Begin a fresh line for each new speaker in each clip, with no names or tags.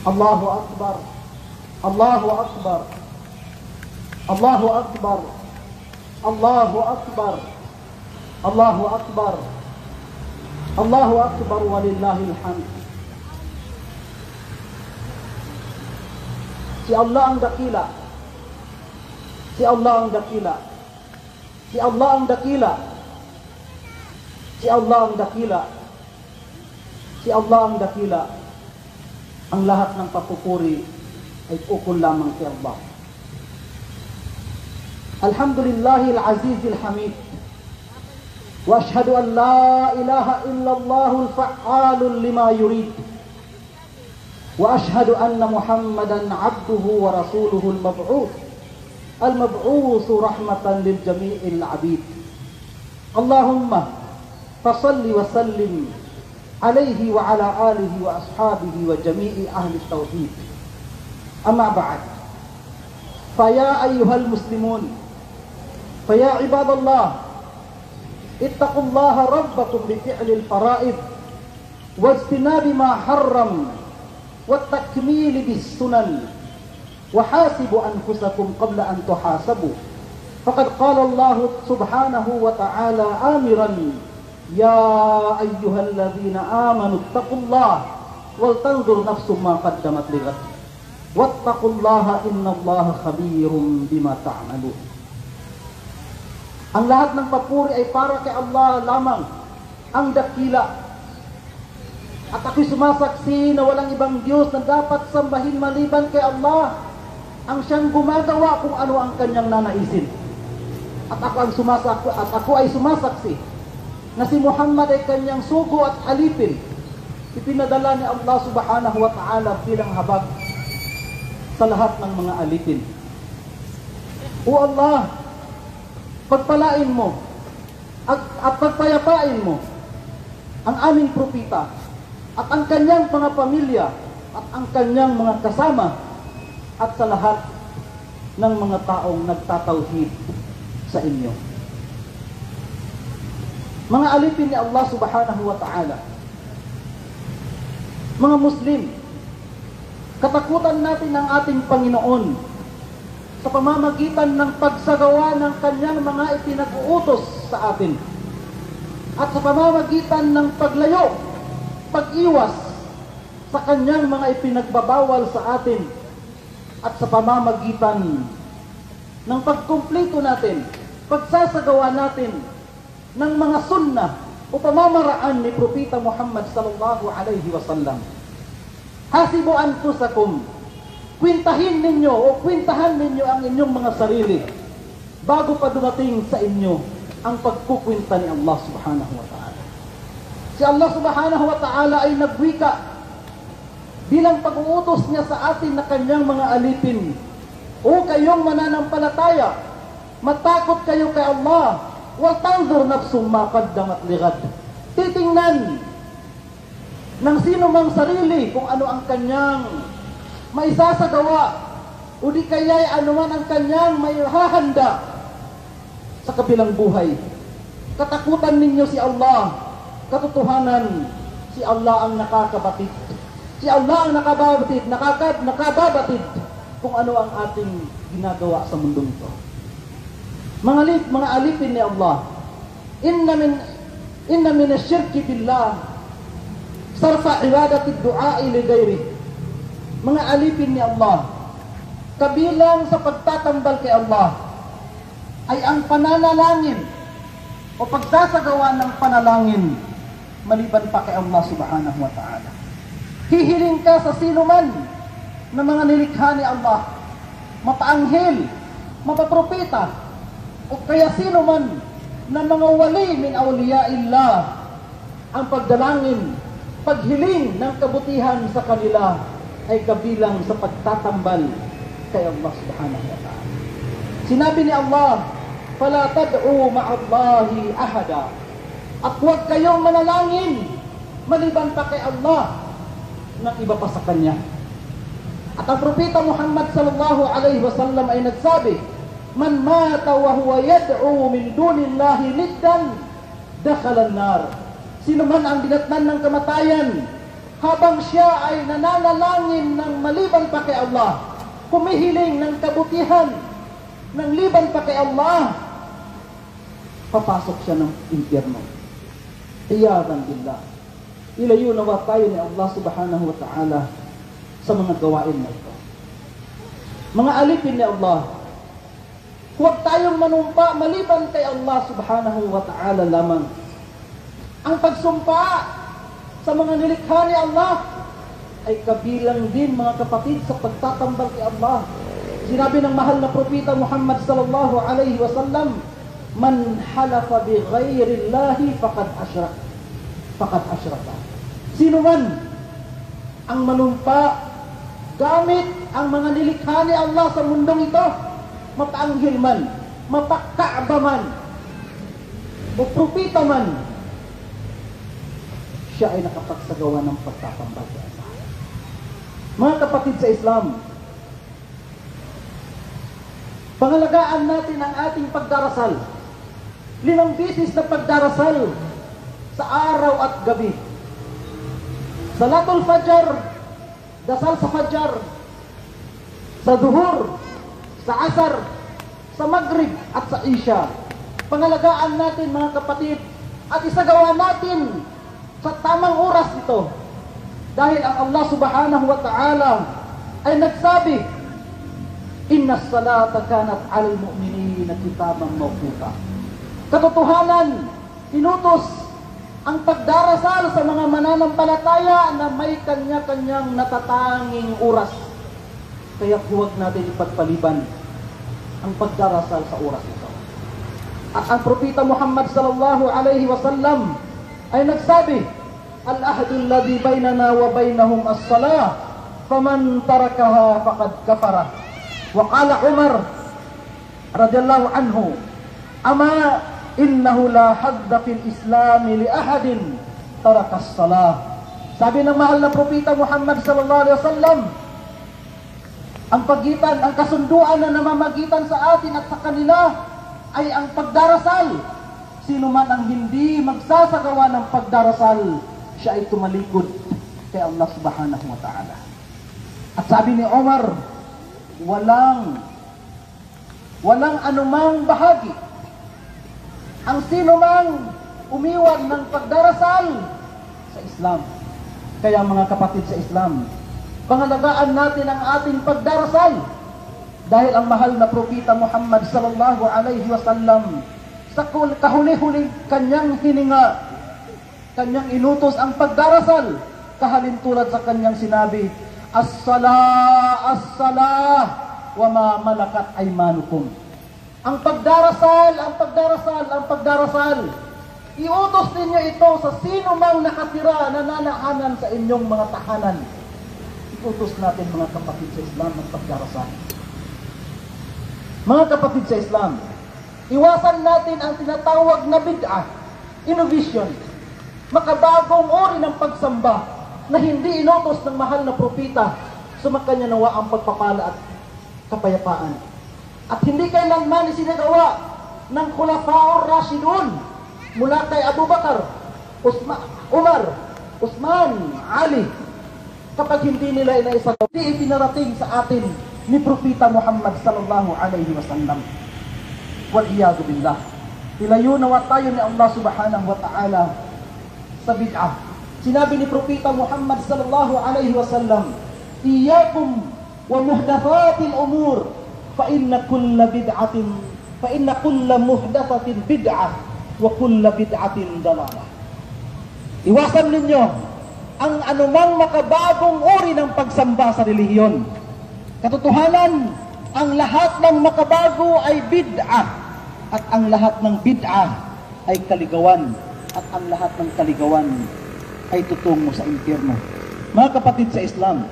Allahu Akbar, Allahu Akbar, Allahu Akbar, Allahu Akbar, Allahu Akbar, Allahu Akbar, walillahil hamd. Si Allah ang dakila, si Allah ang dakila, si Allah ang dakila, si Allah ang dakila, si Allah ang dakila. Ang lahat ng papupuri ay ukol lamang kay Allah. Alhamdulillahil azizil hamid. Wa ashhadu an la ilaha illallahul fa'alul lima yurid. Wa ashhadu anna Muhammadan abduhu wa rasuluhul mab'uth. Al-mab'uth rahmatan lil jami'il 'abid. Allahumma fasalli wa sallim عليه وعلى آله وأصحابه وجميع أهل التوحيد. أما بعد، فيا أيها المسلمون، فيا عباد الله، اتقوا الله ربكم بفعل الفرائض واجتناب ما حرم والتكميل بالسنن وحاسبوا أنفسكم قبل أن تحاسبوا. فقد قال الله سبحانه وتعالى آمرا يا أيها الذين آمنوا اتقوا الله ولتنظر نفس ما قدمت لغد واتقوا الله إن الله خبير بما تعملون. Ang lahat ng papuri ay para kay Allah lamang, ang dakila. At ako'y sumasaksi na walang ibang Diyos na dapat sambahin maliban kay Allah, ang siyang gumagawa kung ano ang kanyang nanaisin. At ako ay sumasaksi na si Muhammad ay kanyang sugo at alipin, ipinadala ni Allah subhanahu wa ta'ala bilang habag sa lahat ng mga alipin. O Allah, pagpalain mo at pagpayapain mo ang aming propeta at ang kanyang mga pamilya at ang kanyang mga kasama at sa lahat ng mga taong nagtatauhid sa inyo. Mga alipin ni Allah subhanahu wa ta'ala, mga Muslim, katakutan natin ang ating Panginoon sa pamamagitan ng pagsagawa ng kanyang mga ipinag-uutos sa atin at sa pamamagitan ng paglayo, pag-iwas sa kanyang mga ipinagbabawal sa atin at sa pamamagitan ng pagkumpleto natin, pagsasagawa natin ng mga sunnah o pamamaraan ni Propeta Muhammad sallallahu alaihi wasallam. Hasibu anfusakum, kwintahin ninyo o kwintahan ninyo ang inyong mga sarili bago pa dumating sa inyo ang pagkukwinta ni Allah subhanahu wa ta'ala. Si Allah subhanahu wa ta'ala ay nagwika bilang pag-uutos niya sa atin na kanyang mga alipin. O kayong mananampalataya, matakot kayo kay Allah, وَتَنْظُرْ نَفْسٌ مَا قَدَّمَتْ لِغَدٍ. Titingnan ng sino mang sarili kung ano ang kanyang maisasagawa o di kaya'y ano man ang kanyang maihahanda sa kabilang buhay. Katakutan ninyo si Allah, katotohanan, si Allah ang nakakabatid. Si Allah ang nakababatid kung ano ang ating ginagawa sa mundong ito. Mga alipin ni Allah, inna min asyirki billah sarfa ibadati du'a li ghairi. Mga alipin ni Allah, kabilang sa pagtatambal kay Allah ay ang pananalangin o pagsasagawa ng panalangin maliban pa kay Allah subhanahu wa ta'ala. Hihiling ka sa sino man na mga nilikha ni Allah, mapaanghel, mapapropeta, o kaya sino man na mga wali min awliyaillah, ang pagdalangin, paghiling ng kabutihan sa kanila ay kabilang sa pagtatambal kay Allah subhanahu wa ta'ala. Sinabi ni Allah, fala tad'u ma'allahi ahada, at huwag kayong manalangin maliban pa kay Allah ng iba pa sa kanya. At ang Propeta Muhammad sallallahu alaihi wasallam ay nagsabi, man mata wa huwa yad'u min dunillahi niddan dakhala an-nar. Sino man ang dinatnan ng kamatayan habang siya ay nananalangin ng maliban pa kay Allah, humihiling ng kabutihan ng liban pa kay Allah, papasok siya ng impyerno. Iyadan billah. Ilayo nawa tayo ni Allah subhanahu wa ta'ala sa mga gawain na ito. Mga alipin ni Allah, huwag tayong manumpa maliban kay Allah subhanahu wa ta'ala lamang. Ang pagsumpa sa mga nilikha ni Allah ay kabilang din, mga kapatid, sa pagtatambal kay Allah. Sinabi ng mahal na propeta Muhammad sallallahu alaihi wasallam, man halafa bi ghairi Allahi faqad asyraka. Sino man ang manumpa gamit ang mga nilikha ni Allah sa mundong ito, mapaanghel man, mapakaaba man, o propeta man, siya ay nakapagsagawa ng pagtatambal kay Allah. Mga kapatid sa Islam, pangalagaan natin ang ating pagdarasal. 5 beses na pagdarasal sa araw at gabi. Salatul Fajr, dasal sa Fajr, sa Duhur, sa Asar, sa Maghrib at sa Isha. Pangalagaan natin, mga kapatid, at isagawa natin sa tamang oras ito. Dahil ang Allah subhanahu wa ta'ala ay nagsabi, inna salata kanat 'alal mu'minina kitaban mawquta. Katotohanan, inutos ang pagdarasal sa mga mananampalataya na may kanya-kanyang natatanging oras. Kaya huwag natin ipagpaliban ang pagdarasal sa oras ito. At ang propeta Muhammad sallallahu alaihi wasallam ay nagsabi, al-ahdu alladhi bainana wa bainahum as-salah, faman tarakaha faqad kafara. Wa qala Umar radhiyallahu anhu, ama innahu la hadda fil Islam li ahadin taraka as-salah. Sabi ng mahal na propeta Muhammad sallallahu alaihi wasallam, ang pagitan, ang kasunduan na namamagitan sa atin at sa kanila ay ang pagdarasal. Sino man ang hindi magsasagawa ng pagdarasal, siya ay tumalikod kay Allah subhanahu wa ta'ala. At sabi ni Omar, walang anumang bahagi ang sino mang umiwan ng pagdarasal sa Islam. Kaya mga kapatid sa Islam, pangalagaan natin ang ating pagdarasal, dahil ang mahal na propeta Muhammad sallallahu alaihi wasallam sa kahuli-huling kanyang hininga, kanyang inutos ang pagdarasal, kahalintulad sa kanyang sinabi, as-salah, as-salah, wa ma malakat aymanukum. Ang pagdarasal, ang pagdarasal, ang pagdarasal, iutos ninyo ito sa sino mang nakatira, nananahanan sa inyong mga tahanan. Iutos natin, mga kapatid sa Islam, ang pagdarasal. Mga kapatid sa Islam, iwasan natin ang tinatawag na bid'ah, innovation, makabagong uri ng pagsamba na hindi inutos ng mahal na propeta. Sumakanya nawa ang pagpapala at kapayapaan. At hindi kailanman isinagawa ng Khulafaur Rashidun mula kay Abu Bakar, Umar, Usman, Ali, kapag hindi nila inaisagawa, hindi ipinarating sa atin ni Propeta Muhammad sallallahu alaihi wasallam. Wal-iyadu billah. Ilayo nawa tayo ni Allah subhanahu wa ta'ala sa bid'ah. Sinabi ni Propeta Muhammad sallallahu alaihi wasallam, iyyakum wa muhdathatil umur, fa inna kulla muhdathatin bid'ah wa kulla bid'atin dalalah. Iwasan ninyo ang anumang makabagong uri ng pagsamba sa relihiyon. Katotohanan, ang lahat ng makabago ay bid'ah, at ang lahat ng bid'ah ay kaligawan, at ang lahat ng kaligawan ay tutungo sa impyerno. Mga kapatid sa Islam,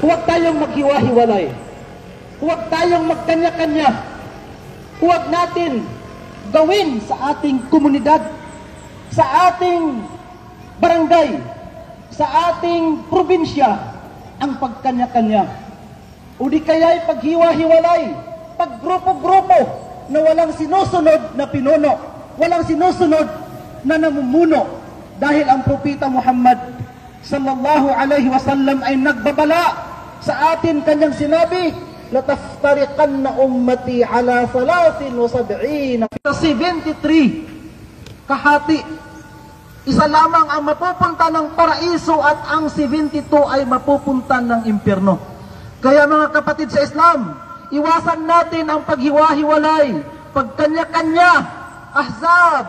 huwag tayong maghiwa-hiwalay. Huwag tayong magkanya-kanya. Huwag natin gawin sa ating komunidad, sa ating barangay, sa ating probinsya ang pagkanya-kanya. O di kaya'y paghiwa-hiwalay, paggrupo-grupo na walang sinusunod na pinuno, walang sinusunod na namumuno. Dahil ang Propeta Muhammad sallallahu alaihi wasallam ay nagbabala sa atin, kanyang sinabi, lataftariqanna ummati ala 73 kahati. Isa lamang ang mapupunta ng paraiso at ang 72 ay mapupunta ng impyerno. Kaya mga kapatid sa Islam, iwasan natin ang paghiwa-hiwalay, pagkanya-kanya, ahzab,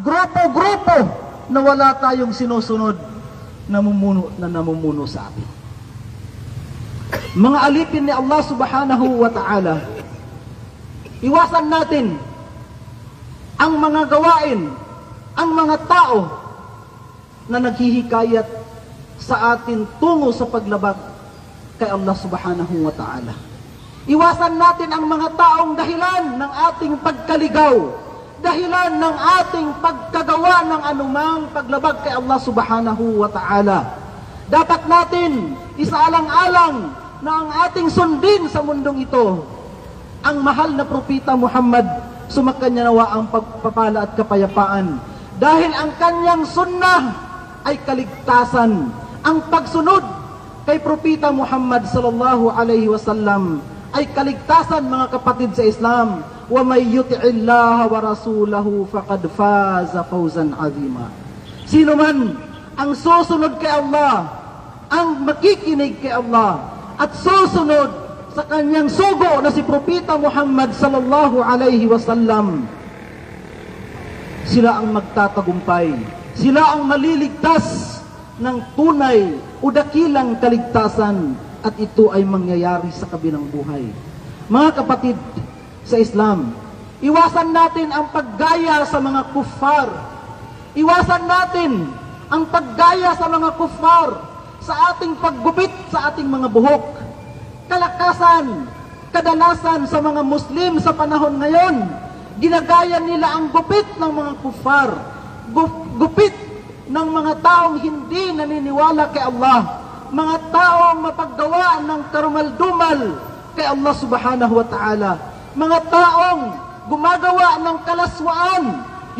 grupo-grupo, na wala tayong sinusunod na namumuno sa atin. Mga alipin ni Allah subhanahu wa ta'ala, iwasan natin ang mga gawain, ang mga tao na naghihikayat sa atin tungo sa paglabag kay Allah subhanahu wa ta'ala. Iwasan natin ang mga taong dahilan ng ating pagkaligaw, dahilan ng ating pagkagawa ng anumang paglabag kay Allah subhanahu wa ta'ala. Dapat natin isaalang-alang na ang ating sundin sa mundong ito, ang mahal na Propeta Muhammad, sumakanya nawa ang pagpapala at kapayapaan. Dahil ang kanyang sunnah ay kaligtasan. Ang pagsunod kay Propeta Muhammad sallallahu alaihi wasallam ay kaligtasan, mga kapatid sa Islam. Wa may yuti'illaha wa rasulahu faqad faza fawzan 'azima. Sino man ang susunod kay Allah, ang makikinig kay Allah at susunod sa kanyang sugo na si Propeta Muhammad sallallahu alaihi wasallam, sila ang magtatagumpay. Sila ang maliligtas ng tunay o dakilang kaligtasan, at ito ay mangyayari sa kabilang buhay. Mga kapatid sa Islam, iwasan natin ang paggaya sa mga kuffar. Iwasan natin ang paggaya sa mga kuffar sa ating paggupit sa ating mga buhok. Kalakasan, kadalasan sa mga Muslim sa panahon ngayon, ginagaya nila ang gupit ng mga kuffar, gupit ng mga taong hindi naniniwala kay Allah, mga taong mapaggawa ng karumal-dumal kay Allah subhanahu wa ta'ala, mga taong gumagawa ng kalaswaan.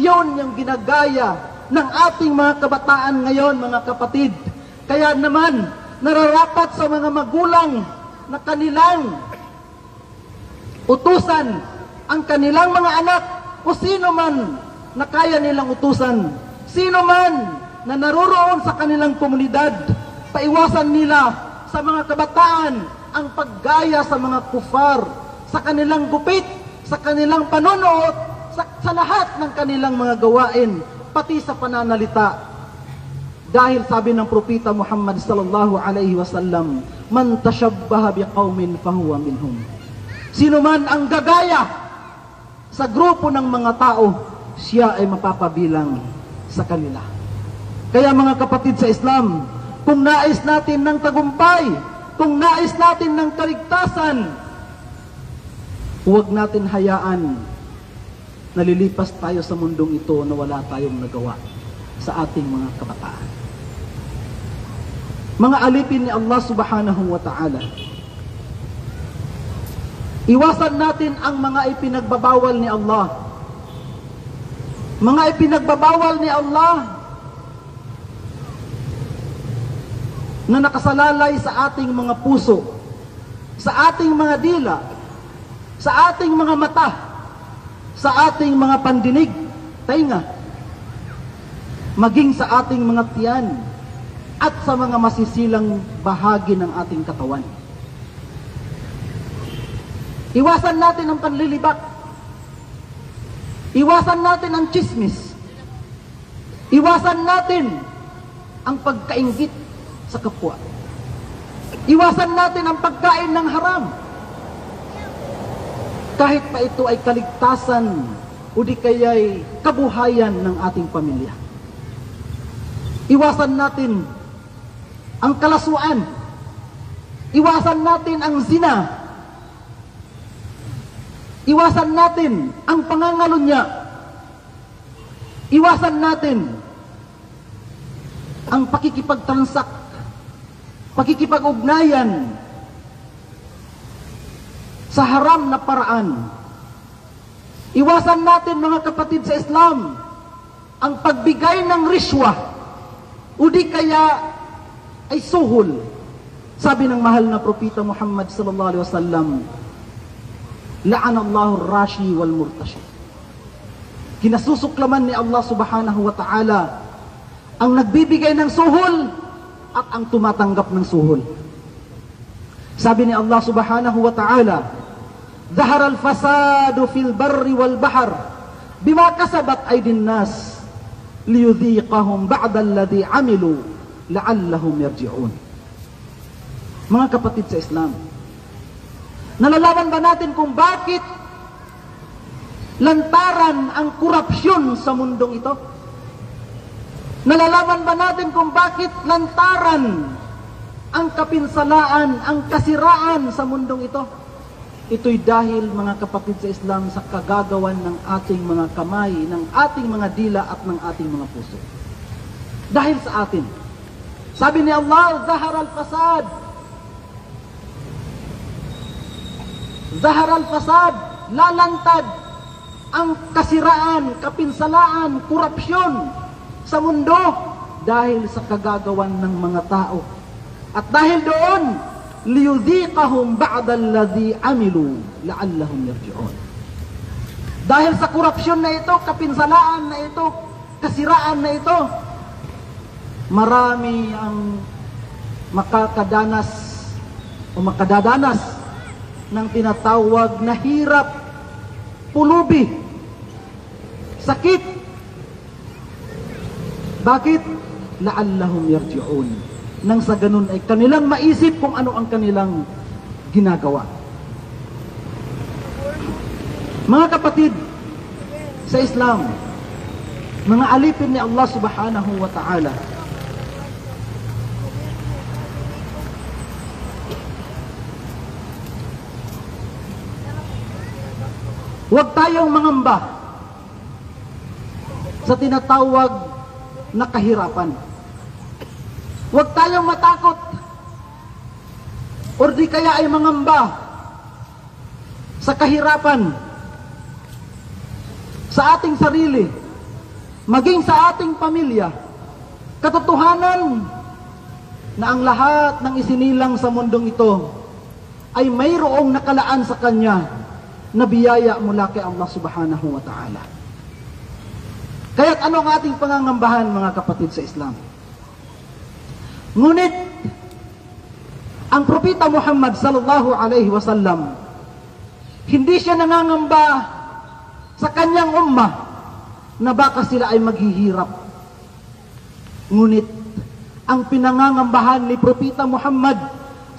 Yun yung ginagaya ng ating mga kabataan ngayon, mga kapatid. Kaya naman, nararapat sa mga magulang na kanilang utusan ang kanilang mga anak, o sino man na kaya nilang utusan, sino man na naroroon sa kanilang komunidad, paiwasan nila sa mga kabataan ang paggaya sa mga kufar, sa kanilang gupit, sa kanilang panonood, sa lahat ng kanilang mga gawain, pati sa pananalita. Dahil sabi ng Propeta Muhammad sallallahu alaihi wasallam, man tashabbaha biqaumin fahuwa minhum. Sino man ang gagaya sa grupo ng mga tao, siya ay mapapabilang sa kanila. Kaya mga kapatid sa Islam, kung nais natin ng tagumpay, kung nais natin ng kaligtasan, huwag natin hayaan na lilipas tayo sa mundong ito na wala tayong nagawa sa ating mga kabataan. Mga alipin ni Allah subhanahu wa ta'ala, iwasan natin ang mga ipinagbabawal ni Allah. Mga ipinagbabawal ni Allah na nakasalalay sa ating mga puso, sa ating mga dila, sa ating mga mata, sa ating mga pandinig, tainga, maging sa ating mga tiyan, at sa mga masisilang bahagi ng ating katawan. Iwasan natin ang panlilibak. Iwasan natin ang chismis. Iwasan natin ang pagkainggit sa kapwa. Iwasan natin ang pagkain ng haram. Kahit pa ito ay kaligtasan o di kaya'y kabuhayan ng ating pamilya. Iwasan natin ang kalaswaan. Iwasan natin ang zina. Iwasan natin ang pangangalunya. Iwasan natin ang pakikipagtransak, pakikipag-ugnayan sa haram na paraan. Iwasan natin, mga kapatid sa Islam, ang pagbigay ng riswa, o di kaya ay suhol. Sabi ng mahal na propeta Muhammad sallallahu alaihi wasallam, la'anallahu ar-rashi wal murtashi. Kinasusuklaman ni Allah subhanahu wa ta'ala ang nagbibigay ng suhol at ang tumatanggap ng suhol. Sabi ni Allah subhanahu wa ta'ala, ظهر الفساد في البر والبحر بما كسبت أيدي الناس ليذيقهم بعد الذي عملوا لعلهم يرجعون. Mga kapatid sa Islam, nalalaman ba natin kung bakit lantaran ang korupsyon sa mundong ito? Nalalaman ba natin kung bakit lantaran ang kapinsalaan, ang kasiraan sa mundong ito? Ito'y dahil, mga kapatid sa Islam, sa kagagawan ng ating mga kamay, ng ating mga dila at ng ating mga puso. Dahil sa atin. Sabi ni Allah, zahara al-fasad. Zahara al-fasad, lalantad ang kasiraan, kapinsalaan, korupsyon sa mundo dahil sa kagagawan ng mga tao. At dahil doon, liyudhiqahum ba'da alladhi amilu la'allahum yarji'un. Dahil sa korupsyon na ito, kapinsalaan na ito, kasiraan na ito, marami ang makakadanas o makadadanas ng tinatawag na hirap, pulubi, sakit. Bakit? La'allahum yarji'un. Nang sa ganun ay kanilang maisip kung ano ang kanilang ginagawa. Mga kapatid sa Islam, mga alipin ni Allah subhanahu wa ta'ala, huwag tayong mangamba sa tinatawag na kahirapan. Huwag tayong matakot o di kaya ay mangamba sa kahirapan sa ating sarili, maging sa ating pamilya. Katotohanan na ang lahat ng isinilang sa mundong ito ay mayroong nakalaan sa Kanya na biyaya mula kay Allah subhanahu wa ta'ala. Kaya't ano ang ating pangangambahan, mga kapatid sa Islam? Ngunit, ang propeta Muhammad sallallahu alaihi wasallam, hindi siya nangangamba sa kanyang ummah na baka sila ay maghihirap. Ngunit, ang pinangangambahan ni propeta Muhammad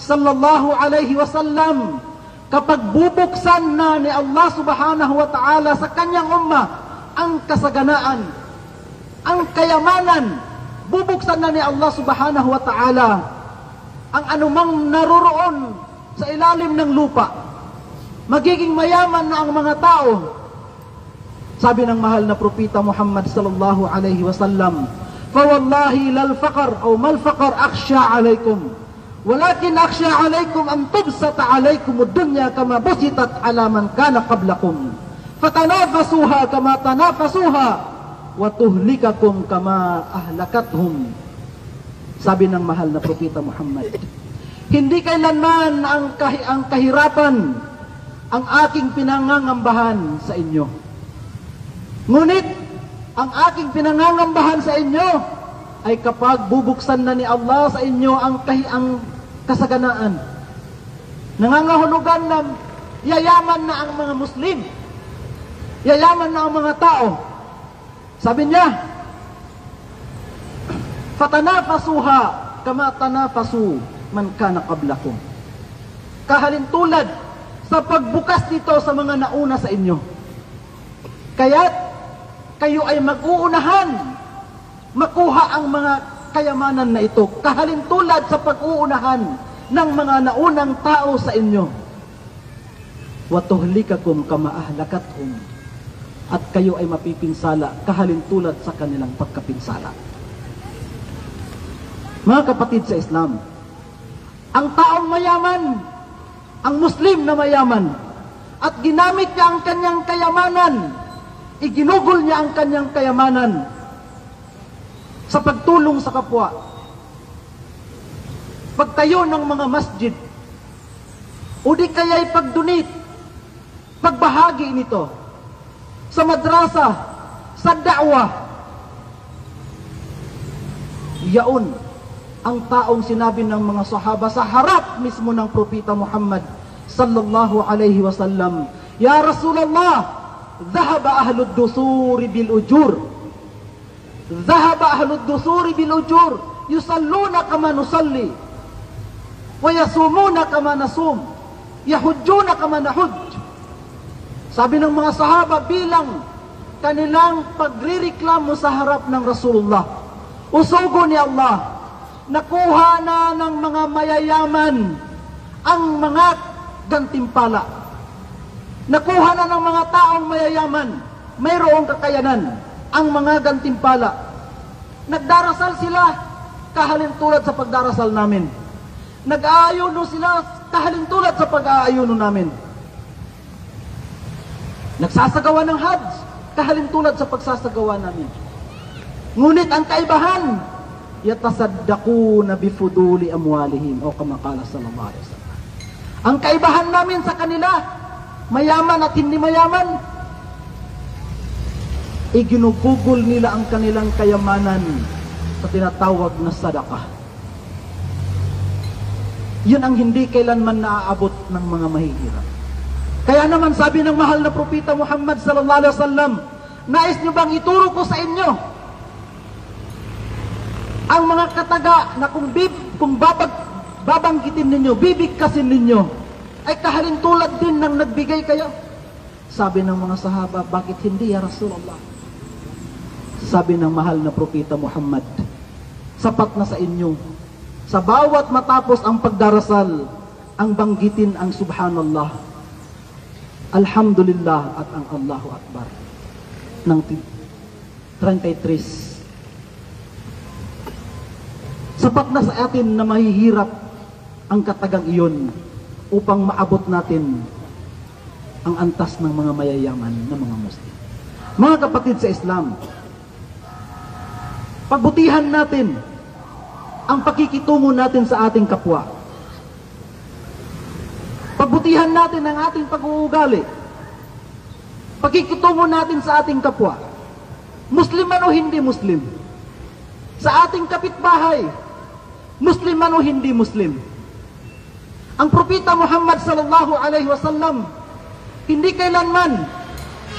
sallallahu alaihi wasallam, kapag bubuksan na ni Allah subhanahu wa ta'ala sa kanyang ummah ang kasaganaan, ang kayamanan, bubuksan na ni Allah subhanahu wa ta'ala ang anumang naroroon sa ilalim ng lupa. Magiging mayaman na ang mga tao. Sabi ng mahal na propeta Muhammad sallallahu alaihi wasallam, "Fawallahi lal faqar o mal faqar akhsha alaikum. Walakin akhsha alaikum an tubsata alaikum ad-dunya kama busitat ala man kana qablakum. Fatanafasuha kama tanafasuha wa tuhlikakum kama ahlakathum." Sabi ng mahal na propeta Muhammad, hindi kailanman ang kahirapan ang aking pinangangambahan sa inyo. Ngunit ang aking pinangangambahan sa inyo ay kapag bubuksan na ni Allah sa inyo ang kasaganaan. Nangangahulugan na yayaman na ang mga Muslim, yayaman na ang mga tao. Sabi niya, fatanafasuha kama tanafasu man kana qablakum. Kahalintulad sa pagbukas nito sa mga nauna sa inyo. Kaya't kayo ay mag-uunahan makuha ang mga kayamanan na ito. Kahalintulad sa pag-uunahan ng mga naunang tao sa inyo. Wa tuhlikakum kama ahlakathum. At kayo ay mapipinsala kahalintulad sa kanilang pagkapinsala. Mga kapatid sa Islam, ang taong mayaman, ang Muslim na mayaman, at ginamit niya ang kanyang kayamanan, iginugol niya ang kanyang kayamanan sa pagtulong sa kapwa, pagtayo ng mga masjid, o di kaya'y pagdonate, pagbahagi nito sa madrasa, sa da'wah. Yaon ang taong sinabi ng mga sahaba sa harap mismo ng Propeta Muhammad sallallahu alaihi wasallam, "Ya Rasulullah, dhahaba ahlud dusuri bil ujur. Dhahaba ahlud dusuri bil ujur, yusalluna kama nusalli, wa yasumuna kama nasum, yahujjuna kama nahujj." Sabi ng mga sahaba bilang kanilang pagrireklamo sa harap ng Rasulullah, usugo ni Allah, nakuha na ng mga mayayaman ang mga gantimpala. Nakuha na ng mga taong mayayaman, mayroong kakayanan, ang mga gantimpala. Nagdarasal sila kahalintulad sa pagdarasal namin. Nag-aayuno sila kahalintulad sa pag-aayuno namin. Nagsasagawa ng Hajj kahalintulad sa pagsasagawa namin. Ngunit ang kaibahan, yatasaddaquna bifuduli amwalihim, o kama qala sallallahu alaihi wasallam. Ang kaibahan namin sa kanila, mayaman at hindi mayaman, iginugugol nila ang kanilang kayamanan sa tinatawag na sadaqah. Yun ang hindi kailanman naaabot ng mga mahihirap. Kaya naman sabi ng mahal na Propeta Muhammad sallallahu alaihi wasallam, nais nyo bang ituro ko sa inyo ang mga kataga na kung babanggitin ninyo, bibigkasin ninyo, ay kahalintulad din ng nagbigay kayo? Sabi ng mga sahaba, bakit hindi ya Rasulullah? Sabi ng mahal na Propeta Muhammad, sapat na sa inyo, sa bawat matapos ang pagdarasal, ang banggitin ang Subhanallah, Alhamdulillah at ang Allahu Akbar ng 33. Sapat na sa atin na mahihirap ang katagang iyon upang maabot natin ang antas ng mga mayayaman na mga Muslim. Mga kapatid sa Islam, pagbutihan natin ang pakikitungo natin sa ating kapwa. Pagbutihan natin ang ating pag-uugali. Pakikitungo natin sa ating kapwa. Muslim man o hindi Muslim. Sa ating kapitbahay, Muslim man o hindi Muslim. Ang Propeta Muhammad sallallahu alaihi wasallam, hindi kailanman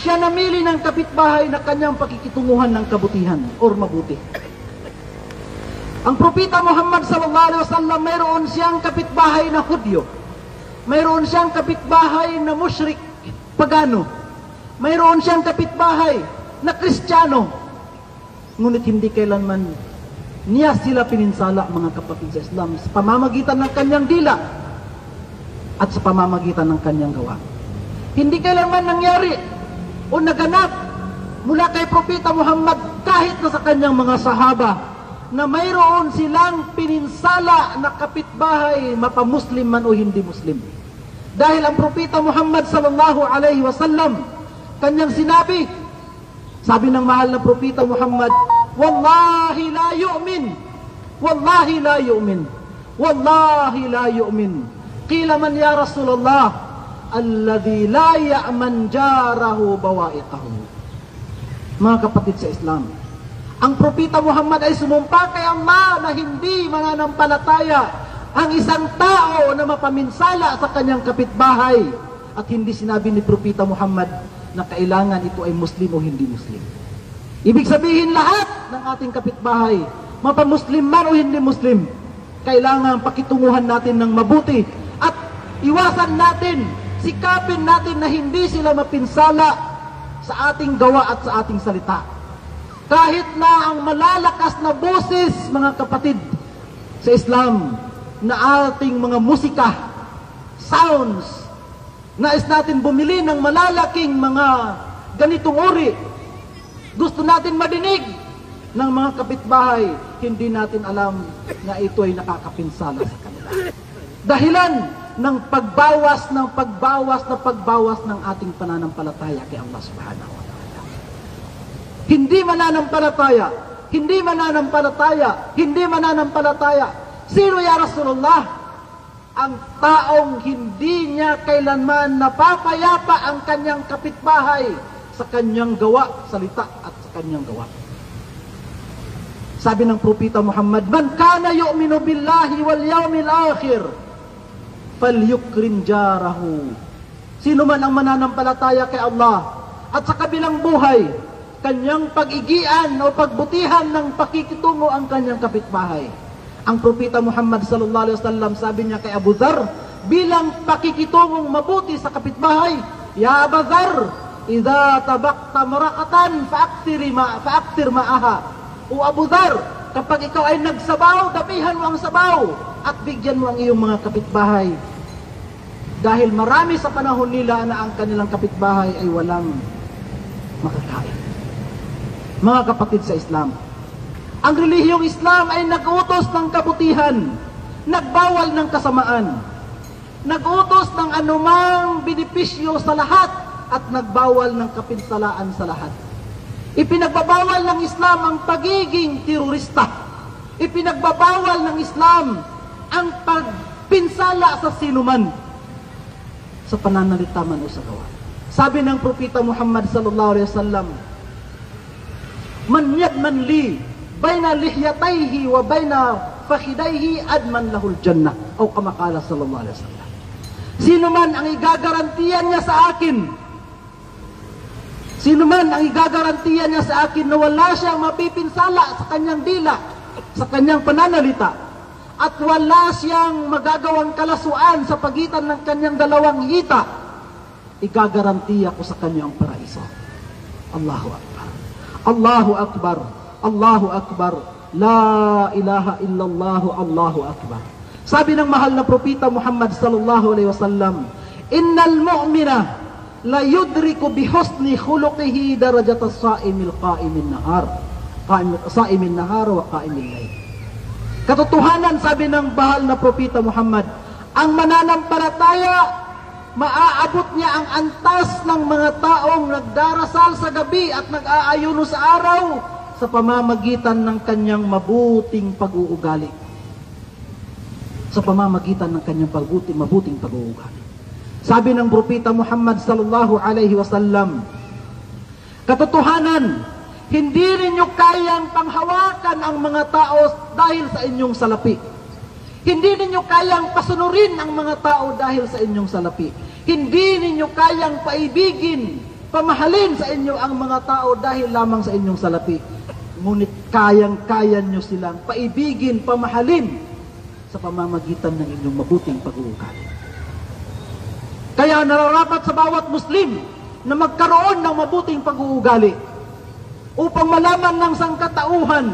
siya namili ng kapitbahay na kanyang pakikitunguhan ng kabutihan or mabuti. Ang Propeta Muhammad sallallahu alaihi wasallam, mayroon siyang kapitbahay na Hudyo. Mayroon siyang kapitbahay na musyrik, pagano. Mayroon siyang kapitbahay na Kristiyano. Ngunit hindi kailanman niya sila pininsala, mga kapatid sa Islam, sa pamamagitan ng kanyang dila at sa pamamagitan ng kanyang gawa. Hindi kailanman nangyari o naganap mula kay Propeta Muhammad kahit na sa kanyang mga sahaba na mayroon silang pininsala na kapitbahay, mapamuslim man o hindi Muslim. Dahil ang Propeta Muhammad sallallahu alaihi wasallam, kanyang sinabi, sabi ng mahal na Propeta Muhammad, "Wallahi la yu'min, wallahi la yu'min, wallahi la yu'min." Qila man ya Rasulullah, alladhi la ya'man jarahu bawa'iqahu. Mga kapatid sa Islam, ang Propeta Muhammad ay sumumpa kay Allah na hindi mananampalataya ang isang tao na mapaminsala sa kanyang kapitbahay, at hindi sinabi ni Propeta Muhammad na kailangan ito ay Muslim o hindi Muslim. Ibig sabihin, lahat ng ating kapitbahay, mapamuslim man o hindi Muslim, kailangan pakitunguhan natin ng mabuti at iwasan natin, sikapin natin na hindi sila mapinsala sa ating gawa at sa ating salita. Kahit na ang malalakas na boses, mga kapatid sa Islam, na ating mga musika, sounds, nais natin bumili ng malalaking mga ganitong uri, gusto natin madinig ng mga kapitbahay, hindi natin alam na ito ay nakakapinsala sa kanila. Dahilan ng pagbawas ng ating pananampalataya kay Allah subhanahu wa ta'ala. Hindi mananampalataya, hindi mananampalataya, hindi mananampalataya. Sino ya Rasulullah? Ang taong hindi niya kailanman napapayapa ang kanyang kapitbahay sa kanyang gawa, salita at sa kanyang gawa. Sabi ng Propeta Muhammad, "Man kana yu'minu billahi wal yawmil akhir, falyukrim jarahu." Sino man ang mananampalataya kay Allah at sa kabilang buhay, kanyang pag-igian o pagbutihan ng pakikitungo ang kanyang kapitbahay. Ang Propeta Muhammad sallallahu alaihi wasallam sabi niya kay Abu Dharr, bilang pakikitungong mabuti sa kapitbahay, "Ya Abu Dharr, idza tabaqta maraqatan fa'aktir ma'aha." O Abu Dharr, kapag ikaw ay nagsabaw, damihan mo ang sabaw at bigyan mo ang iyong mga kapitbahay. Dahil marami sa panahon nila na ang kanilang kapitbahay ay walang makakain. Mga kapatid sa Islam, ang relihiyong Islam ay nag-utos ng kabutihan, nagbawal ng kasamaan, nag-utos ng anumang benepisyo sa lahat, at nagbawal ng kapinsalaan sa lahat. Ipinagbabawal ng Islam ang pagiging terorista. Ipinagbabawal ng Islam ang pagpinsala sa sinuman, sa pananalita man o sa gawa. Sabi ng Propeta Muhammad sallallahu alaihi wasallam, "Man yadman li baina lihyatayhi wa baina fakhidayhi adman lahul jannah," o kama qala sallallahu alaihi wasallam. Sino man ang igagarantiyan niya sa akin, sino man ang igagarantiyan niya sa akin na wala siyang mapipinsala sa kanyang dila, sa kanyang pananalita, at wala siyang magagawang kalasuan sa pagitan ng kanyang dalawang hita, igagarantiya ko sa kanyang paraiso. Allahu Akbar. Allahu Akbar. Allahu Akbar, la ilaha illallah, Allahu Akbar. Sabi ng mahal na Propeta Muhammad sallallahu alaihi wasallam, "Innal mu'mina la yudriku bihusni khuluqihi darajatas sa'imil qa'imin nahar wa qa'imil layl." Katotohanan, sabi ng mahal na Propeta Muhammad, ang mananampalataya, maaabot niya ang antas ng mga taong nagdarasal sa gabi at nag-aayuno sa araw sa pamamagitan ng kanyang mabuting pag-uugali. Sa pamamagitan ng kanyang mabuting pag-uugali. Sabi ng Propeta Muhammad sallallahu alaihi wasallam, katotohanan, hindi ninyo kayang panghawakan ang mga tao dahil sa inyong salapi. Hindi ninyo kayang pasunurin ang mga tao dahil sa inyong salapi. Hindi ninyo kayang paibigin, pamahalin sa inyo ang mga tao dahil lamang sa inyong salapi. Ngunit kayang-kaya nyo silang paibigin, pamahalin sa pamamagitan ng inyong mabuting pag-uugali. Kaya nararapat sa bawat Muslim na magkaroon ng mabuting pag-uugali upang malaman ng sangkatauhan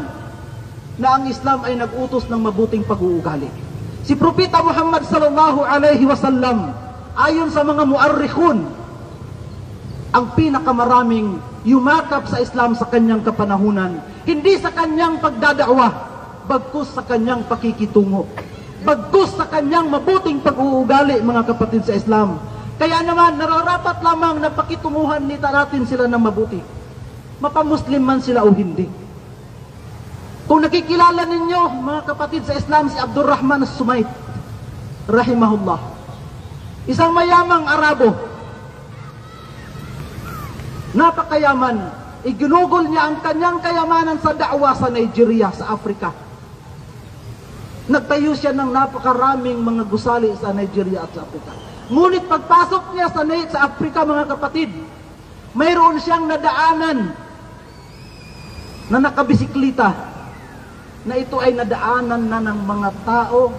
na ang Islam ay nag-utos ng mabuting pag-uugali. Si Propeta Muhammad sallallahu alaihi wasallam, ayon sa mga muarrikhun, ang pinakamaraming yumakap sa Islam sa kanyang kapanahunan, hindi sa kanyang pagdadakwa, bagkus sa kanyang pakikitungo, bagkus sa kanyang mabuting pag-uugali, mga kapatid sa Islam. Kaya naman, nararapat lamang na pakitunguhan natin sila ng mabuti, mapamuslim man sila o hindi. Kung nakikilala ninyo, mga kapatid sa Islam, si Abdurrahman as-Sumayt, rahimahullah, isang mayamang Arabo, napakayaman, iginugol niya ang kanyang kayamanan sa da'wa sa Nigeria, sa Africa. Nagtayo siya ng napakaraming mga gusali sa Nigeria at sa Africa. Ngunit pagpasok niya sa Africa, mga kapatid, mayroon siyang nadaanan na nakabisiklita, na ito ay nadaanan na ng mga tao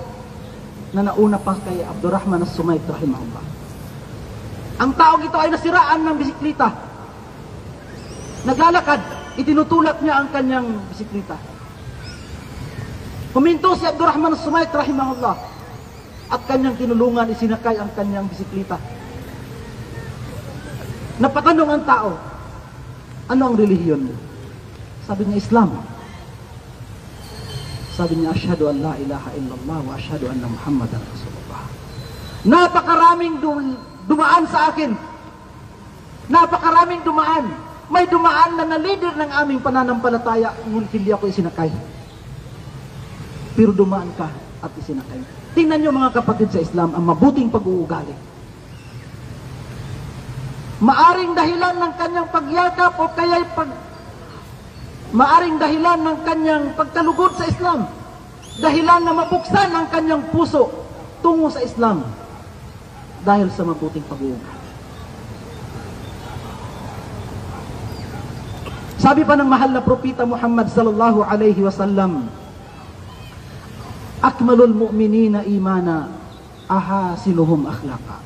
na nauna pa kay Abdurrahman as-Sumayt rahimahullah. Ang taong ito ay nasiraan ng bisiklita. Naglalakad, itinutulak niya ang kanyang bisiklita. Huminto si Abdurrahman as-Sumayt rahimahullah at kanyang tinulungan, isinakay ang kanyang bisiklita. Napatanong ang tao, ano ang relihiyon mo? Sabi niya, Islam. Sabi niya, asyhadu an la ilaha illallah wa asyhadu anna Muhammadan Rasulullah. Napakaraming dumaan sa akin. Napakaraming dumaan. may dumaan na leader ng aming pananampalataya, ngunit hindi ako isinakay. Pero dumaan ka at isinakay. Tingnan nyo mga kapatid sa Islam, ang mabuting pag-uugali. Maaring dahilan ng kanyang pagyakap o kaya'y maaring dahilan ng kanyang pagkalugod sa Islam. Dahilan na mabuksan ang kanyang puso tungo sa Islam. Dahil sa mabuting pag-uugali. Sabi pa ng mahal na propeta Muhammad sallallahu alaihi wasallam, akmalul mu'minina imana, ahasinuhum akhlaqa.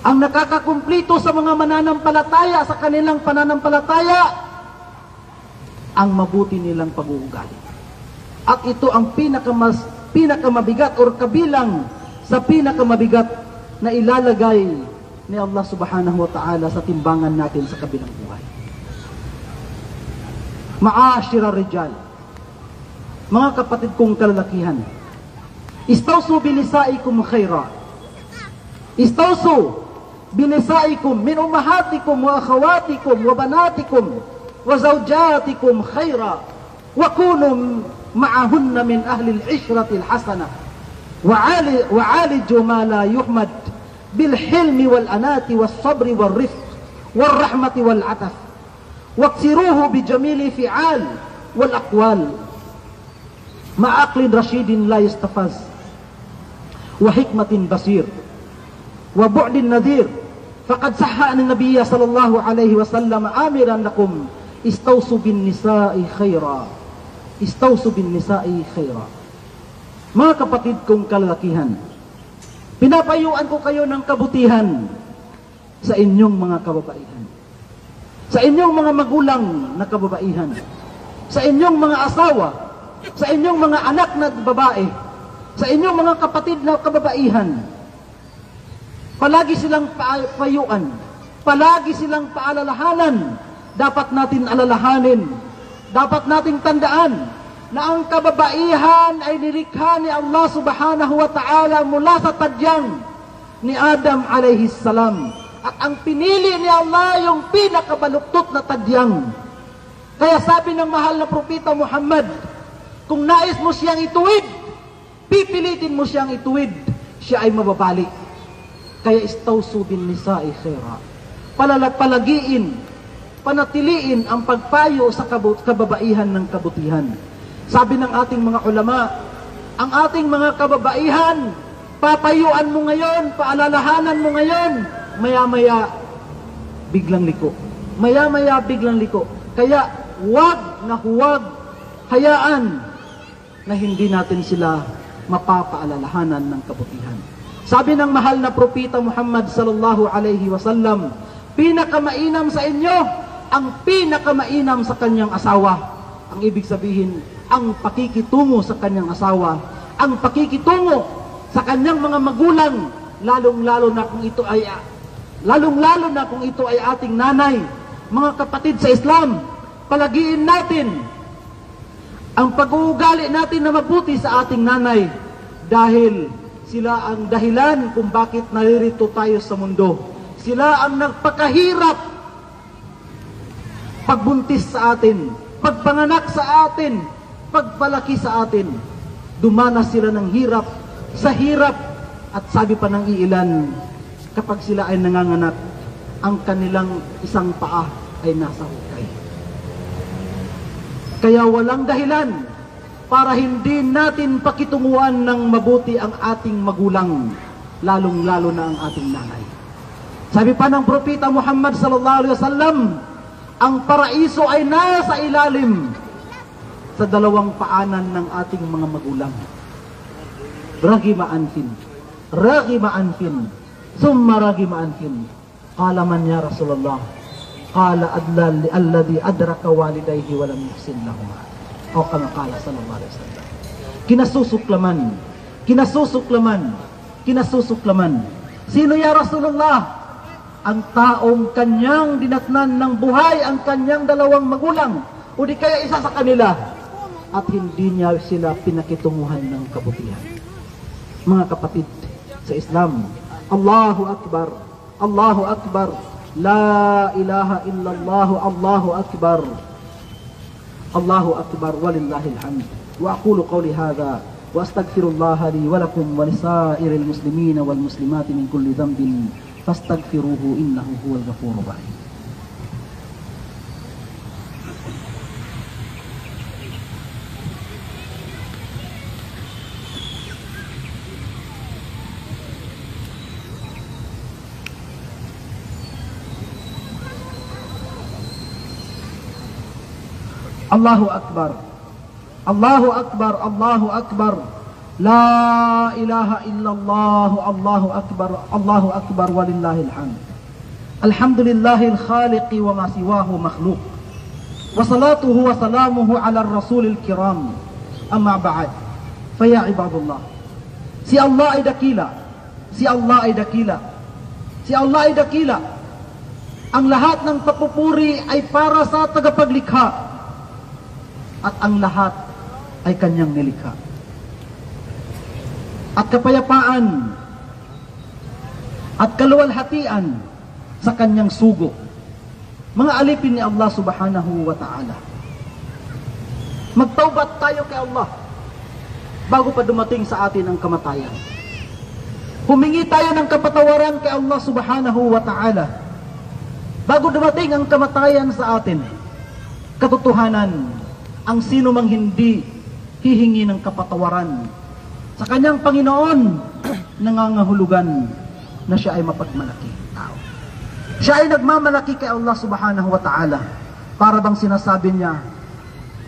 Ang nakakakumplito sa mga mananampalataya sa kanilang pananampalataya, ang mabuti nilang pag-uugali. At ito ang pinakamabigat o kabilang sa pinakamabigat na ilalagay ni Allah subhanahu wa ta'ala sa timbangan natin sa kabilang buhay. Ma'ashira rijal, mga kapatid kong kalalakihan, istawsu binisaikum khaira, istawsu binisaikum min ummahatikum wa akhawatikum wa banatikum wa zawjatikum khaira, wa kunu ma'ahunna min ahli al-ishrati al-hasana, wa aliju ma la yuhmad bil hilmi wal anati was sabri wal rifq wal rahmati wal ataf, waksiruhu bijamili fi'al wal aqwal ma'aqlin rashidin la yastafaz wa hikmatin basir wa bu'din nadhir faqad sahha an nabiyya sallallahu alaihi wasallam amiran lakum istawsu bin nisa'i khaira, istawsu bin nisa'i khaira. Mga kapatid kong kalalakihan, pinapayuan ko kayo ng kabutihan sa inyong mga kababaihan, sa inyong mga magulang na kababaihan, sa inyong mga asawa, sa inyong mga anak na babae, sa inyong mga kapatid na kababaihan. Palagi silang payuan, palagi silang paalalahanan. Dapat natin alalahanin, dapat nating tandaan na ang kababaihan ay nilikha ni Allah subhanahu wa ta'ala mula sa tadyang ni Adam alayhi salam. At ang pinili ni Allah yung pinakabaluktot na tadyang. Kaya sabi ng mahal na propeta Muhammad, kung nais mo siyang ituwid, pipilitin mo siyang ituwid, siya ay mababali. Kaya istawsu bin nisa'i khaira. Palagiin, panatiliin ang pagpayo sa kababaihan ng kabutihan. Sabi ng ating mga ulama, ang ating mga kababaihan, papayuan mo ngayon, paalalahanan mo ngayon, maya-maya biglang liko. Maya-maya biglang liko. Kaya huwag hayaan na hindi natin sila mapapaalalahanan ng kabutihan. Sabi ng mahal na propeta Muhammad sallallahu alaihi wasallam, pinakamainam sa inyo ang pinakamainam sa kanyang asawa. Ang ibig sabihin, ang pakikitungo sa kanyang asawa, ang pakikitungo sa kanyang mga magulang, lalong-lalo na kung ito ay ating nanay. Mga kapatid sa Islam, palagiin natin ang pag-uugali natin na mabuti sa ating nanay, dahil sila ang dahilan kung bakit naririto tayo sa mundo. Sila ang nagpakahirap pagbuntis sa atin, pagpanganak sa atin, pagpalaki sa atin. Dumanas sila ng hirap sa hirap. At sabi pa ng iilan, kapag sila ay nanganganak, ang kanilang isang paa ay nasa hukay. Kaya walang dahilan para hindi natin pakitunguan ng mabuti ang ating magulang, lalong-lalo na ang ating nanay. Sabi pa ng propeta Muhammad sallallahu alaihi wasallam, ang paraiso ay nasa ilalim sa dalawang paanan ng ating mga magulang. Ragima anfin, summa ragima anfin. Qala man ya Rasulullah? Qala adlal alladhi adraka walidayhi wa lam yuhsin lahuma. O kama qala sallallahu alaihi wasallam. Kinasusuklaman. Sino ya Rasulullah? Ang taong kanyang dinatnan ng buhay ang kanyang dalawang magulang, o di kaya isa sa kanila, at hindi niya sila pinakitunguhan ng kabutihan. Mga kapatid sa Islam, Allahu Akbar, Allahu Akbar, La ilaha illallah, Allahu Akbar. Allahu Akbar, walillahil hamd. Wa aqulu qawli hadha wa astaghfirullaha li wa lakum wa lisairil muslimina wal muslimati min kulli dhanbin fastaghfiruhu innahu huwal ghafurur rahim. Allahu Akbar, Allahu Akbar, Allahu Akbar, La ilaha illallah, Allahu Akbar, walillahil hamd. Alhamdulillahil khaliqi wa ma siwahu makhluk. Wa salatuhu wa salamuhu ala rasulil kiram. Amma ba'd. Faya ibadullah. Si Allah ay dakila. Si Allah ay dakila. Si Allah ay dakila. Ang lahat ng papupuri ay para sa tagapaglikha. At ang lahat ay kanyang nilikha. At kapayapaan at kaluwalhatian sa kanyang sugo. Mga alipin ni Allah subhanahu wa ta'ala. Magtaubat tayo kay Allah bago pa dumating sa atin ang kamatayan. Humingi tayo ng kapatawaran kay Allah subhanahu wa ta'ala bago dumating ang kamatayan sa atin. Katotohanan, ang sino mang hindi hihingi ng kapatawaran sa kanyang Panginoon, nangangahulugan na siya ay mapagmalaki tao. Siya ay nagmamalaki kay Allah subhanahu wa ta'ala. Para bang sinasabi niya,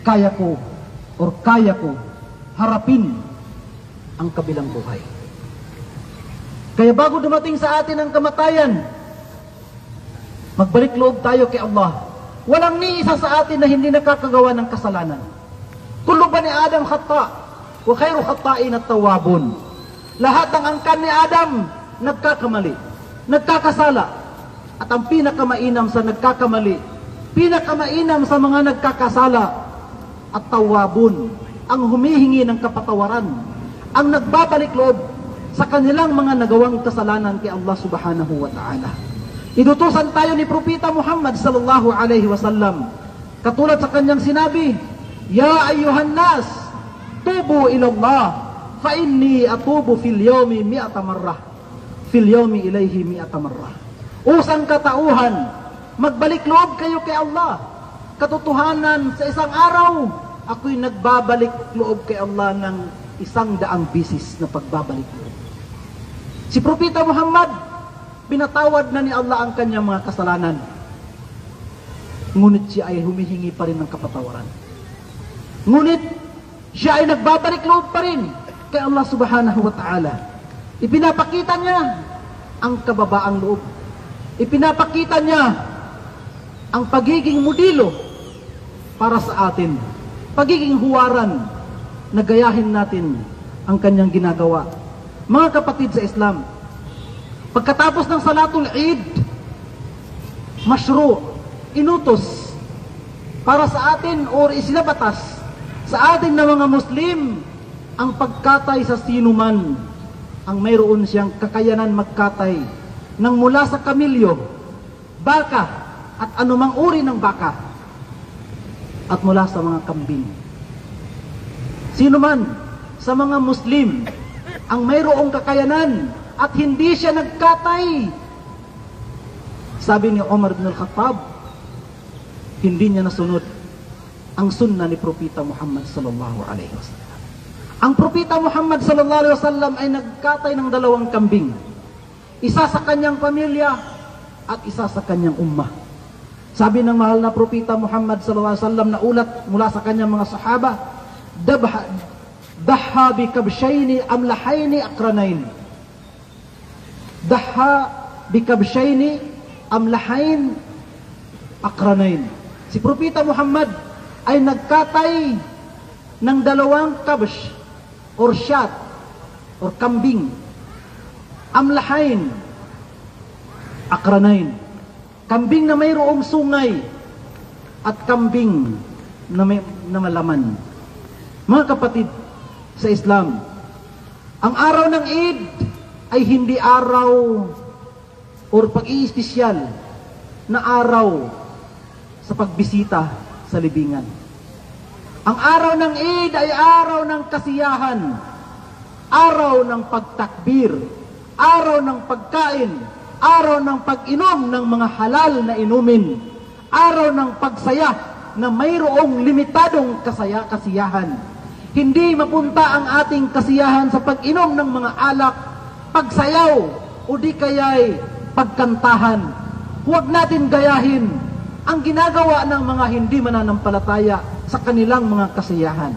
kaya ko harapin ang kabilang buhay. Kaya bago dumating sa atin ang kamatayan, magbalik loob tayo kay Allah. Walang ni isa sa atin na hindi nakakagawa ng kasalanan. Kullu bani Adam khata, wa khairu khata'in at-tawwabun. Lahat ng angkan ni Adam nagkakamali, nagkakasala. At ang pinakamainam sa nagkakamali, pinakamainam sa mga nagkakasala, at-tawwabun, ang humihingi ng kapatawaran, ang nagbabalik loob sa kanilang mga nagawang kasalanan kay Allah subhanahu wa ta'ala. Inutusan tayo ni Propeta Muhammad sallallahu alaihi wasallam. Katulad sa kanyang sinabi, Ya ayyuhan nas, tubu ilallah, fa inni atubu fil yawmi mi'ata marrah. Fil yawmi ilayhi mi'ata marrah. Usang katauhan, magbalik loob kayo kay Allah. Katotohanan, sa isang araw, ako'y nagbabalik loob kay Allah ng 100 bisis na pagbabalik loob. Si Propeta Muhammad, pinatawad na ni Allah ang kanyang mga kasalanan. Ngunit siya ay humihingi pa rin ng kapatawaran. Ngunit siya ay nagbabalik loob pa rin kay Allah subhanahu wa ta'ala. Ipinapakita niya ang kababaang loob. Ipinapakita niya ang pagiging modelo para sa atin. Pagiging huwaran na gayahin natin ang kanyang ginagawa. Mga kapatid sa Islam, pagkatapos ng Salatul Eid, inutos para sa atin o isinabatas sa atin na mga Muslim ang pagkatay sa sinuman ang mayroon siyang kakayanan magkatay ng mula sa kamilyo, baka at anumang uri ng baka at mula sa mga kambing. Sinuman sa mga Muslim ang mayroong kakayanan at hindi siya nagkatay, sabi ni Umar ibn al-Khattab, hindi niya nasunod ang sunnah ni Propeta Muhammad sallallahu alaihi wasallam. Ang Propeta Muhammad sallallahu alaihi wasallam ay nagkatay ng 2 kambing. Isa sa kanyang pamilya at isa sa kanyang ummah. Sabi ng mahal na Propeta Muhammad sallallahu alaihi wasallam na ulat mula sa kanyang mga sahaba, Daha bi kabshayni amlahayni akranayn. Daha bi kabshayni amlahayn akranayn. Si Propeta Muhammad ay nagkatay ng 2 kabsh or shat or kambing. Amlahayn akranayn. Kambing na mayroong sungay at kambing na malaman. Mga kapatid sa Islam, ang araw ng Eid ay hindi araw o pag-iispesyal na araw sa pagbisita sa libingan. Ang araw ng Eid ay araw ng kasiyahan, araw ng pagtakbir, araw ng pagkain, araw ng pag-inom ng mga halal na inumin, araw ng pagsaya na mayroong limitadong kasiyahan. Hindi mapunta ang ating kasiyahan sa pag-inom ng mga alak, pagsayaw, o di kaya'y pagkantahan. Huwag natin gayahin ang ginagawa ng mga hindi mananampalataya sa kanilang mga kasiyahan.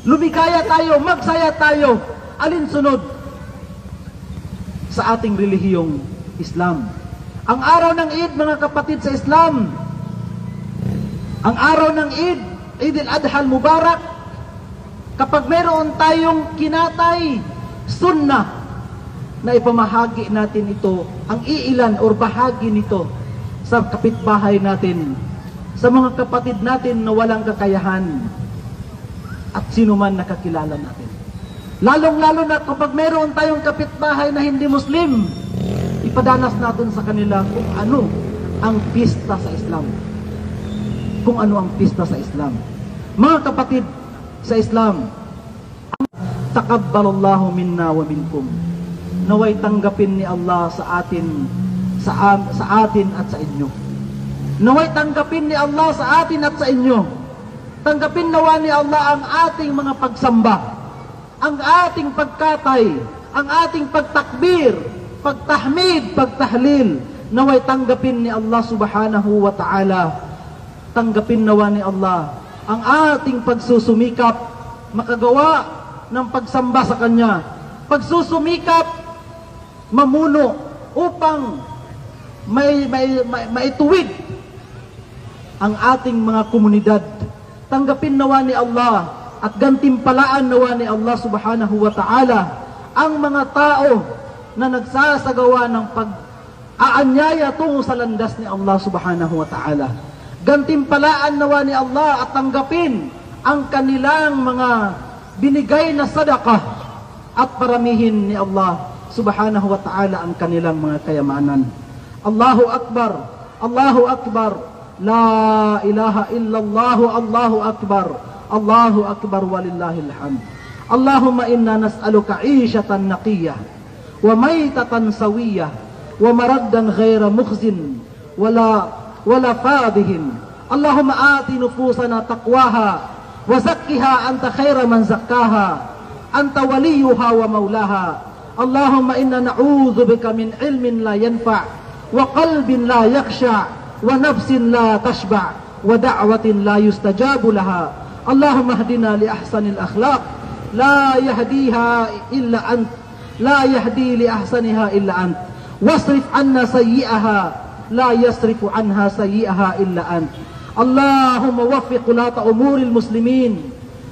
Lumikaya tayo, magsaya tayo, alinsunod sa ating relihiyong Islam. Ang araw ng Eid, mga kapatid sa Islam, ang araw ng Eid, Eid al-Adha al-Mubarak, kapag meron tayong kinatay, sunnah, na ipamahagi natin ito, ang iilan or bahagi nito sa kapitbahay natin, sa mga kapatid natin na walang kakayahan, at sino man nakakilala natin. Lalong-lalo na kapag meron tayong kapitbahay na hindi Muslim, ipadanas natin sa kanila kung ano ang pista sa Islam. Kung ano ang pista sa Islam. Mga kapatid sa Islam, taqabbalallahu minna wa minkum. Naway tanggapin ni Allah sa atin at sa inyo. Naway tanggapin ni Allah sa atin at sa inyo. Tanggapin nawa ni Allah ang ating mga pagsamba, ang ating pagkatay, ang ating pagtakbir, pagtahmid, pagtahlil. Naway tanggapin ni Allah subhanahu wa ta'ala. Tanggapin nawa ni Allah ang ating pagsusumikap, makagawa ng pagsamba sa Kanya. Pagsusumikap, mamuno upang maituwid ang ating mga komunidad. Tanggapin nawa ni Allah at gantimpalaan nawa ni Allah subhanahu wa ta'ala ang mga tao na nagsasagawa ng pag-aanyaya tungo sa landas ni Allah subhanahu wa ta'ala. Gantimpalaan nawa ni Allah at tanggapin ang kanilang mga binigay na sadaqah at paramihin ni Allah subhanahu wa ta'ala ang kanilang mga kayamanan. Allahu Akbar, Allahu Akbar, La ilaha illallah, Allahu Akbar, Allahu Akbar walillahil hamd. Allahumma inna nas'aluka 'ishatan naqiyah wa maytatan sawiyah wa maraddan ghaira mukhzin wala fadihin. Allahumma ati nufusana taqwaha wa zakkiha anta khaira man zakkaha anta waliyuha wa maulaha. Allahumma inna na'udzu bika min ilmin la yanfa' wa qalbin la yakhsha' wa nafsin la tashba' wa da'watin la yustajabu laha. Allahumma hdina li ahsanil akhlaq la yahdiha illa ant, la yahdi li ahsaniha illa ant, wasrif anna sayyi'aha la yasrifu anha sayyi'aha illa ant. Allahumma waffiq ulata umuril muslimin,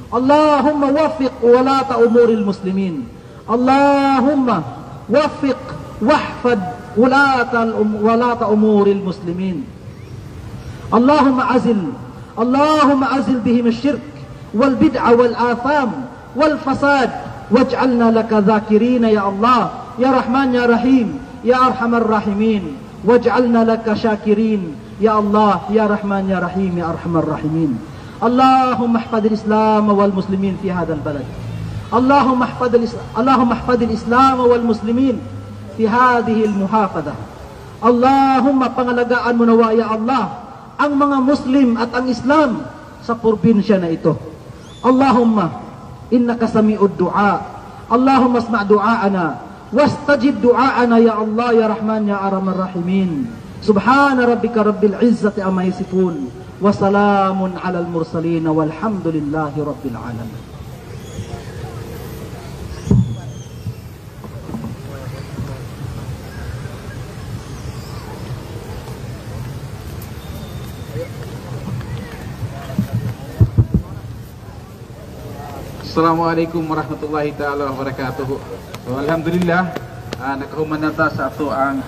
Allahumma waffiq ulata umuril muslimin, Allahumma waffiq wahfad ulata umuril muslimin. Allahumma azil bihim ash-shirk wal bid'a wal atham wal fasad waj'alna laka dhakirina ya Allah ya Rahman ya Rahim ya Arhamar Rahimin, waj'alna laka syakirin ya Allah ya Rahman ya Rahim ya Arhamar Rahimin. Allahumma ihfadil Islam wal muslimin fi hadzal balad. Allahumma ihfadil Islam wal muslimin fi hadhihi al muhafadhah. Allahumma pangalagaan mo nawa ya Allah ang mga Muslim at ang Islam sa probinsya na ito. Allahumma innaka sami'ud du'a. Allahumma asma' du'aana wastajib du'aana ya Allah ya Rahman ya Arhamar Rahimin. Subhana rabbika rabbil izzati amma yasifun wa salamun 'alal mursalin walhamdulillahi rabbil alamin.
Assalamualaikum warahmatullahi taala wabarakatuh. So, alhamdulillah, nakahuman na ta sa ato ang